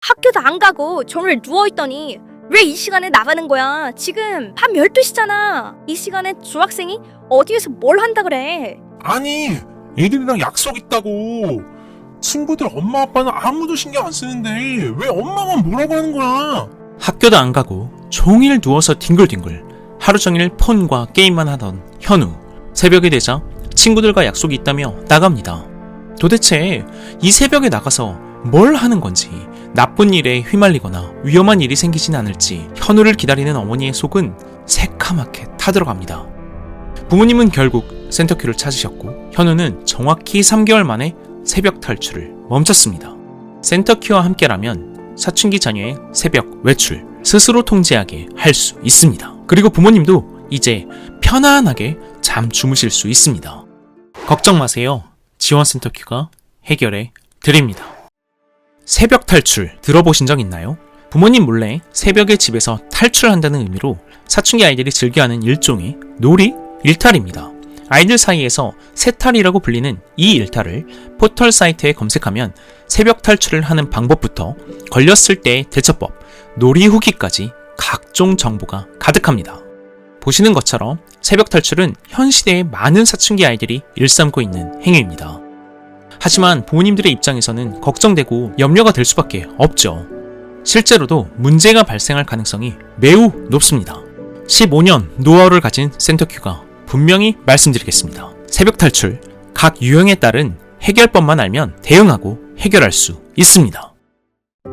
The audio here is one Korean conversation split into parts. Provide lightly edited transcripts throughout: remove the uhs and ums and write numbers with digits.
학교도 안 가고 종일 누워있더니 왜 이 시간에 나가는 거야? 지금 밤 12시잖아. 이 시간에 중학생이 어디에서 뭘 한다 그래? 아니, 애들이랑 약속 있다고. 친구들 엄마 아빠는 아무도 신경 안 쓰는데 왜 엄마만 뭐라고 하는 거야? 학교도 안 가고 종일 누워서 뒹굴뒹굴 하루 종일 폰과 게임만 하던 현우. 새벽이 되자 친구들과 약속이 있다며 나갑니다. 도대체 이 새벽에 나가서 뭘 하는 건지, 나쁜 일에 휘말리거나 위험한 일이 생기진 않을지 현우를 기다리는 어머니의 속은 새카맣게 타들어갑니다. 부모님은 결국 센터큐를 찾으셨고 현우는 정확히 3개월 만에 새벽 탈출을 멈췄습니다. 센터큐와 함께라면 사춘기 자녀의 새벽 외출 스스로 통제하게 할 수 있습니다. 그리고 부모님도 이제 편안하게 잠 주무실 수 있습니다. 걱정 마세요. 지원센터큐가 해결해 드립니다. 새벽 탈출 들어보신 적 있나요? 부모님 몰래 새벽에 집에서 탈출한다는 의미로 사춘기 아이들이 즐겨하는 일종의 놀이? 일탈입니다. 아이들 사이에서 새탈이라고 불리는 이 일탈을 포털 사이트에 검색하면 새벽 탈출을 하는 방법부터 걸렸을 때의 대처법, 놀이 후기까지 각종 정보가 가득합니다. 보시는 것처럼 새벽 탈출은 현 시대의 많은 사춘기 아이들이 일삼고 있는 행위입니다. 하지만 부모님들의 입장에서는 걱정되고 염려가 될 수밖에 없죠. 실제로도 문제가 발생할 가능성이 매우 높습니다. 15년 노하우를 가진 센터큐가 분명히 말씀드리겠습니다. 새벽 탈출, 각 유형에 따른 해결법만 알면 대응하고 해결할 수 있습니다.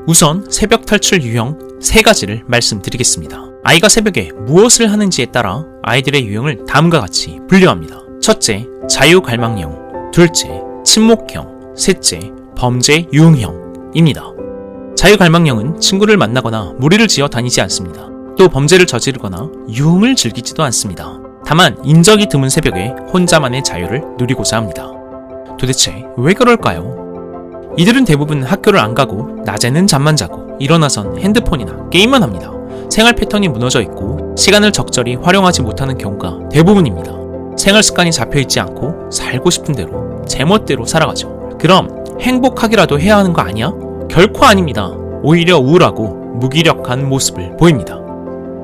우선 새벽 탈출 유형 3가지를 말씀드리겠습니다. 아이가 새벽에 무엇을 하는지에 따라 아이들의 유형을 다음과 같이 분류합니다. 첫째, 자유갈망형. 둘째, 침묵형. 셋째, 범죄 유흥형입니다. 자유갈망형은 친구를 만나거나 무리를 지어 다니지 않습니다. 또 범죄를 저지르거나 유흥을 즐기지도 않습니다. 다만 인적이 드문 새벽에 혼자만의 자유를 누리고자 합니다. 도대체 왜 그럴까요? 이들은 대부분 학교를 안 가고 낮에는 잠만 자고 일어나선 핸드폰이나 게임만 합니다. 생활 패턴이 무너져 있고 시간을 적절히 활용하지 못하는 경우가 대부분입니다. 생활 습관이 잡혀있지 않고 살고 싶은 대로 제멋대로 살아가죠. 그럼 행복하기라도 해야 하는 거 아니야? 결코 아닙니다. 오히려 우울하고 무기력한 모습을 보입니다.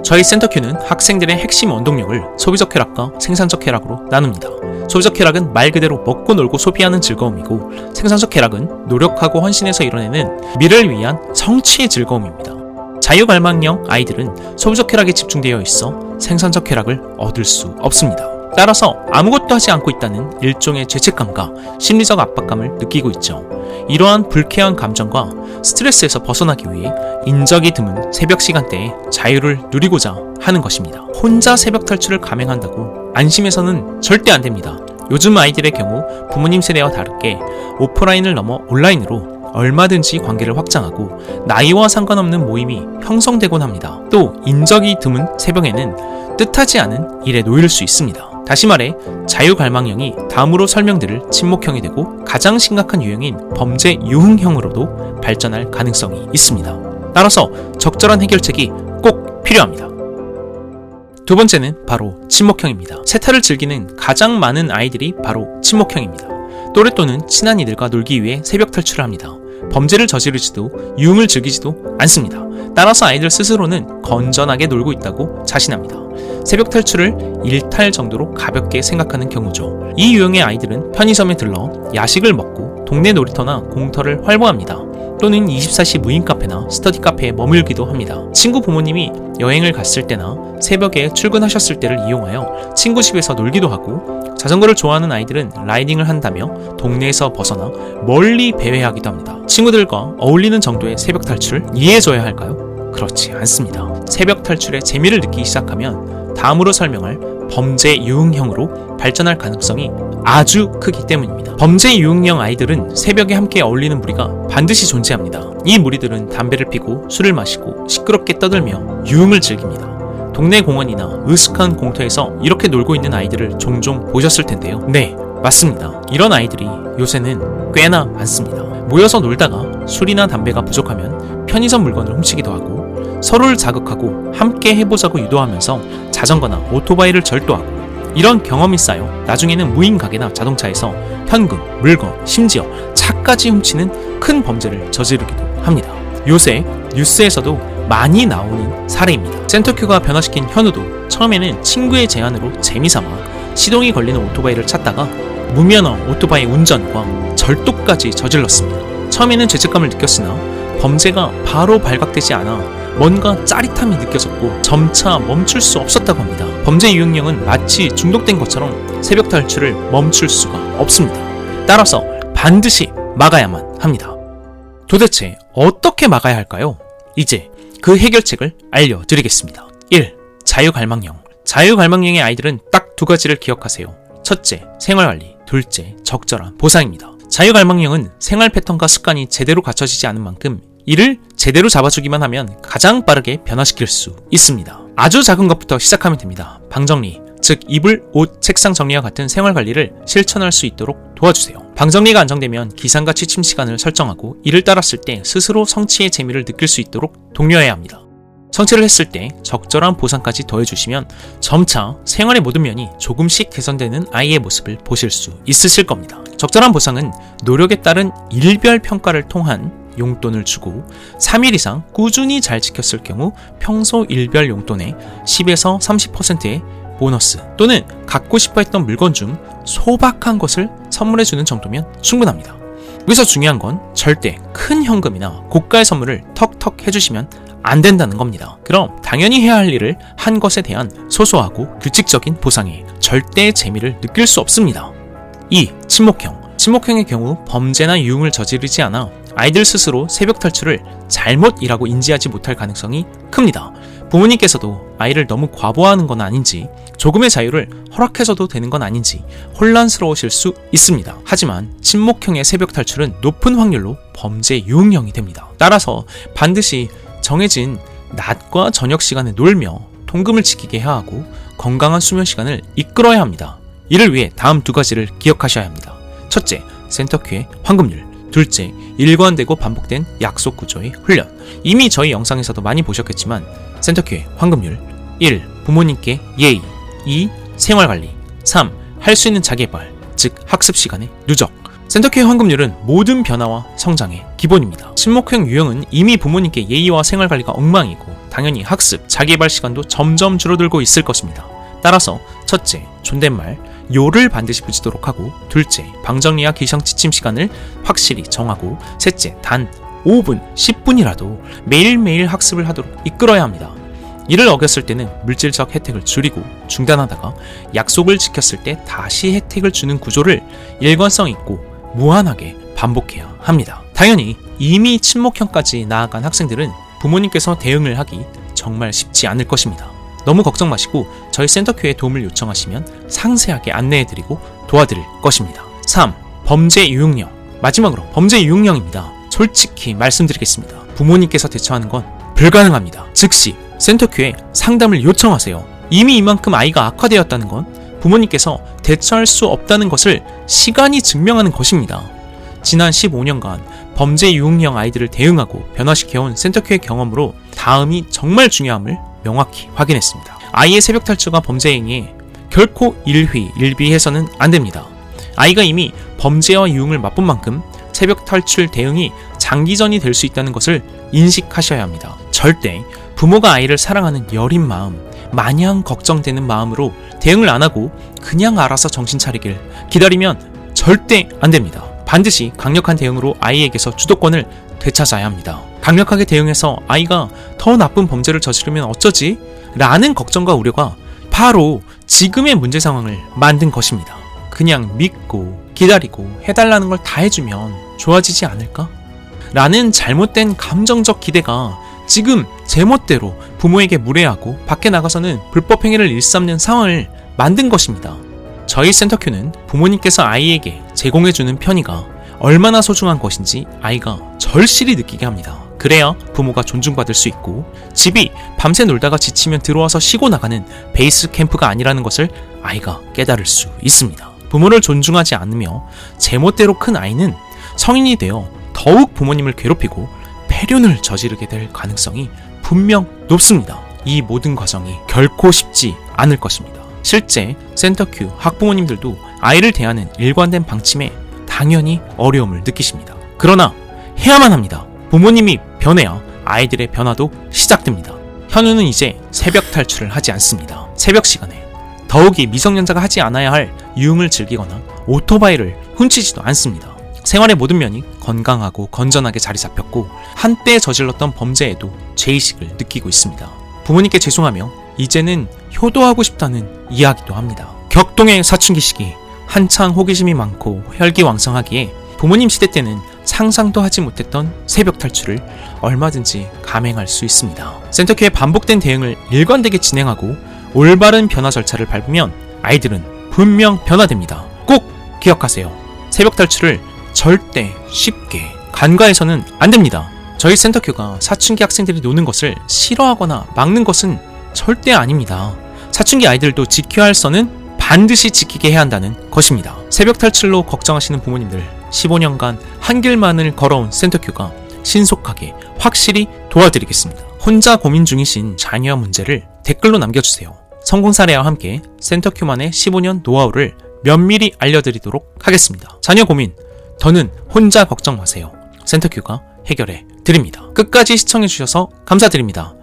저희 센터큐는 학생들의 핵심 원동력을 소비적 쾌락과 생산적 쾌락으로 나눕니다. 소비적 쾌락은 말 그대로 먹고 놀고 소비하는 즐거움이고, 생산적 쾌락은 노력하고 헌신해서 이뤄내는 미래를 위한 성취의 즐거움입니다. 자유갈망형 아이들은 소비적 쾌락에 집중되어 있어 생산적 쾌락을 얻을 수 없습니다. 따라서 아무것도 하지 않고 있다는 일종의 죄책감과 심리적 압박감을 느끼고 있죠. 이러한 불쾌한 감정과 스트레스에서 벗어나기 위해 인적이 드문 새벽 시간대에 자유를 누리고자 하는 것입니다. 혼자 새벽 탈출을 감행한다고 안심해서는 절대 안 됩니다. 요즘 아이들의 경우 부모님 세대와 다르게 오프라인을 넘어 온라인으로 얼마든지 관계를 확장하고 나이와 상관없는 모임이 형성되곤 합니다. 또 인적이 드문 새벽에는 뜻하지 않은 일에 놓일 수 있습니다. 다시 말해 자유갈망형이 다음으로 설명드릴 침묵형이 되고, 가장 심각한 유형인 범죄 유흥형으로도 발전할 가능성이 있습니다. 따라서 적절한 해결책이 꼭 필요합니다. 두 번째는 바로 침묵형입니다. 세타를 즐기는 가장 많은 아이들이 바로 침묵형입니다. 또래 또는 친한 이들과 놀기 위해 새벽 탈출을 합니다. 범죄를 저지르지도 유흥을 즐기지도 않습니다. 따라서 아이들 스스로는 건전하게 놀고 있다고 자신합니다. 새벽 탈출을 일탈 정도로 가볍게 생각하는 경우죠. 이 유형의 아이들은 편의점에 들러 야식을 먹고 동네 놀이터나 공터를 활보합니다. 또는 24시 무인 카페나 스터디 카페에 머물기도 합니다. 친구 부모님이 여행을 갔을 때나 새벽에 출근하셨을 때를 이용하여 친구 집에서 놀기도 하고, 자전거를 좋아하는 아이들은 라이딩을 한다며 동네에서 벗어나 멀리 배회하기도 합니다. 친구들과 어울리는 정도의 새벽 탈출 이해해줘야 할까요? 그렇지 않습니다. 새벽 탈출의 재미를 느끼기 시작하면 다음으로 설명할 범죄 유흥형으로 발전할 가능성이 아주 크기 때문입니다. 범죄 유흥형 아이들은 새벽에 함께 어울리는 무리가 반드시 존재합니다. 이 무리들은 담배를 피고 술을 마시고 시끄럽게 떠들며 유흥을 즐깁니다. 동네 공원이나 으슥한 공터에서 이렇게 놀고 있는 아이들을 종종 보셨을 텐데요. 네, 맞습니다. 이런 아이들이 요새는 꽤나 많습니다. 모여서 놀다가 술이나 담배가 부족하면 편의점 물건을 훔치기도 하고, 서로를 자극하고 함께 해보자고 유도하면서 자전거나 오토바이를 절도하고, 이런 경험이 쌓여 나중에는 무인 가게나 자동차에서 현금, 물건, 심지어 차까지 훔치는 큰 범죄를 저지르기도 합니다. 요새 뉴스에서도 많이 나오는 사례입니다. 센터큐가 변화시킨 현우도 처음에는 친구의 제안으로 재미삼아 시동이 걸리는 오토바이를 찾다가 무면허 오토바이 운전과 절도까지 저질렀습니다. 처음에는 죄책감을 느꼈으나 범죄가 바로 발각되지 않아 뭔가 짜릿함이 느껴졌고 점차 멈출 수 없었다고 합니다. 범죄 유형령은 마치 중독된 것처럼 새벽 탈출을 멈출 수가 없습니다. 따라서 반드시 막아야만 합니다. 도대체 어떻게 막아야 할까요? 이제 그 해결책을 알려드리겠습니다. 1. 자유갈망형. 자유갈망형의 아이들은 딱 두 가지를 기억하세요. 첫째, 생활관리. 둘째, 적절한 보상입니다. 자유갈망형은 생활 패턴과 습관이 제대로 갖춰지지 않은 만큼 이를 제대로 잡아주기만 하면 가장 빠르게 변화시킬 수 있습니다. 아주 작은 것부터 시작하면 됩니다. 방정리, 즉 이불, 옷, 책상 정리와 같은 생활관리를 실천할 수 있도록 도와주세요. 방정리가 안정되면 기상과 취침 시간을 설정하고 이를 따랐을 때 스스로 성취의 재미를 느낄 수 있도록 독려해야 합니다. 성취를 했을 때 적절한 보상까지 더해주시면 점차 생활의 모든 면이 조금씩 개선되는 아이의 모습을 보실 수 있으실 겁니다. 적절한 보상은 노력에 따른 일별 평가를 통한 용돈을 주고 3일 이상 꾸준히 잘 지켰을 경우 평소 일별 용돈의 10에서 30%의 보너스 또는 갖고 싶어 했던 물건 중 소박한 것을 선물해주는 정도면 충분합니다. 여기서 중요한 건 절대 큰 현금이나 고가의 선물을 턱턱 해주시면 안 된다는 겁니다. 그럼 당연히 해야 할 일을 한 것에 대한 소소하고 규칙적인 보상에 절대 재미를 느낄 수 없습니다. 2. 친목형. 친목형의 경우 범죄나 유흥을 저지르지 않아 아이들 스스로 새벽 탈출을 잘못 일하고 인지하지 못할 가능성이 큽니다. 부모님께서도 아이를 너무 과보하는 건 아닌지 조금의 자유를 허락해줘도 되는 건 아닌지 혼란스러우실 수 있습니다. 하지만 친목형의 새벽 탈출은 높은 확률로 범죄 유흥형이 됩니다. 따라서 반드시 정해진 낮과 저녁 시간에 놀며 통금을 지키게 해야 하고 건강한 수면 시간을 이끌어야 합니다. 이를 위해 다음 두 가지를 기억하셔야 합니다. 첫째, 센터큐의 황금률. 둘째, 일관되고 반복된 약속 구조의 훈련. 이미 저희 영상에서도 많이 보셨겠지만 센터큐의 황금률. 1. 부모님께 예의. 2. 생활관리. 3. 할 수 있는 자기개발, 즉 학습 시간의 누적. 센터큐의 황금률은 모든 변화와 성장의 기본입니다. 친목형 유형은 이미 부모님께 예의와 생활관리가 엉망이고 당연히 학습, 자기개발 시간도 점점 줄어들고 있을 것입니다. 따라서 첫째, 존댓말, 요를 반드시 붙이도록 하고 둘째, 방정리와 기상 지침 시간을 확실히 정하고 셋째, 단 5분, 10분이라도 매일매일 학습을 하도록 이끌어야 합니다. 이를 어겼을 때는 물질적 혜택을 줄이고 중단하다가 약속을 지켰을 때 다시 혜택을 주는 구조를 일관성 있고 무한하게 반복해야 합니다. 당연히 이미 친목형까지 나아간 학생들은 부모님께서 대응을 하기 정말 쉽지 않을 것입니다. 너무 걱정 마시고 저희 센터큐에 도움을 요청하시면 상세하게 안내해드리고 도와드릴 것입니다. 3. 범죄 유형령. 마지막으로 범죄 유형령입니다. 솔직히 말씀드리겠습니다. 부모님께서 대처하는 건 불가능합니다. 즉시 센터큐에 상담을 요청하세요. 이미 이만큼 아이가 악화되었다는 건 부모님께서 대처할 수 없다는 것을 시간이 증명하는 것입니다. 지난 15년간 범죄 유형령 아이들을 대응하고 변화시켜온 센터큐의 경험으로 다음이 정말 중요함을 명확히 확인했습니다. 아이의 새벽 탈출과 범죄 행위에 결코 일희일비해서는 안 됩니다. 아이가 이미 범죄와 유흥을 맛본 만큼 새벽 탈출 대응이 장기전이 될 수 있다는 것을 인식하셔야 합니다. 절대 부모가 아이를 사랑하는 여린 마음, 마냥 걱정되는 마음으로 대응을 안 하고 그냥 알아서 정신 차리길 기다리면 절대 안 됩니다. 반드시 강력한 대응으로 아이에게서 주도권을 되찾아야 합니다. 강력하게 대응해서 아이가 더 나쁜 범죄를 저지르면 어쩌지? 라는 걱정과 우려가 바로 지금의 문제 상황을 만든 것입니다. 그냥 믿고 기다리고 해달라는 걸 다 해주면 좋아지지 않을까? 라는 잘못된 감정적 기대가 지금 제멋대로 부모에게 무례하고 밖에 나가서는 불법 행위를 일삼는 상황을 만든 것입니다. 저희 센터큐는 부모님께서 아이에게 제공해주는 편의가 얼마나 소중한 것인지 아이가 절실히 느끼게 합니다. 그래야 부모가 존중받을 수 있고 집이 밤새 놀다가 지치면 들어와서 쉬고 나가는 베이스 캠프가 아니라는 것을 아이가 깨달을 수 있습니다. 부모를 존중하지 않으며 제멋대로 큰 아이는 성인이 되어 더욱 부모님을 괴롭히고 폐륜을 저지르게 될 가능성이 분명 높습니다. 이 모든 과정이 결코 쉽지 않을 것입니다. 실제 센터큐 학부모님들도 아이를 대하는 일관된 방침에 당연히 어려움을 느끼십니다. 그러나 해야만 합니다. 부모님이 변해야 아이들의 변화도 시작됩니다. 현우는 이제 새벽 탈출을 하지 않습니다. 새벽 시간에 더욱이 미성년자가 하지 않아야 할 유흥을 즐기거나 오토바이를 훔치지도 않습니다. 생활의 모든 면이 건강하고 건전하게 자리 잡혔고 한때 저질렀던 범죄에도 죄의식을 느끼고 있습니다. 부모님께 죄송하며 이제는 효도하고 싶다는 이야기도 합니다. 격동의 사춘기 시기, 한창 호기심이 많고 혈기왕성하기에 부모님 시대 때는 상상도 하지 못했던 새벽 탈출을 얼마든지 감행할 수 있습니다. 센터큐의 반복된 대응을 일관되게 진행하고 올바른 변화 절차를 밟으면 아이들은 분명 변화됩니다. 꼭 기억하세요. 새벽 탈출을 절대 쉽게 간과해서는 안 됩니다. 저희 센터큐가 사춘기 학생들이 노는 것을 싫어하거나 막는 것은 절대 아닙니다. 사춘기 아이들도 지켜야 할 선은 반드시 지키게 해야 한다는 것입니다. 새벽 탈출로 걱정하시는 부모님들, 15년간 한 길만을 걸어온 센터큐가 신속하게 확실히 도와드리겠습니다. 혼자 고민 중이신 자녀 문제를 댓글로 남겨주세요. 성공 사례와 함께 센터큐만의 15년 노하우를 면밀히 알려드리도록 하겠습니다. 자녀 고민, 더는 혼자 걱정 마세요. 센터큐가 해결해 드립니다. 끝까지 시청해주셔서 감사드립니다.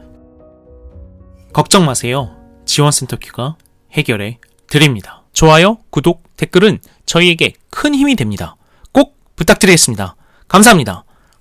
걱정 마세요. 지원센터큐가 해결해 드립니다. 좋아요, 구독, 댓글은 저희에게 큰 힘이 됩니다. 꼭 부탁드리겠습니다. 감사합니다.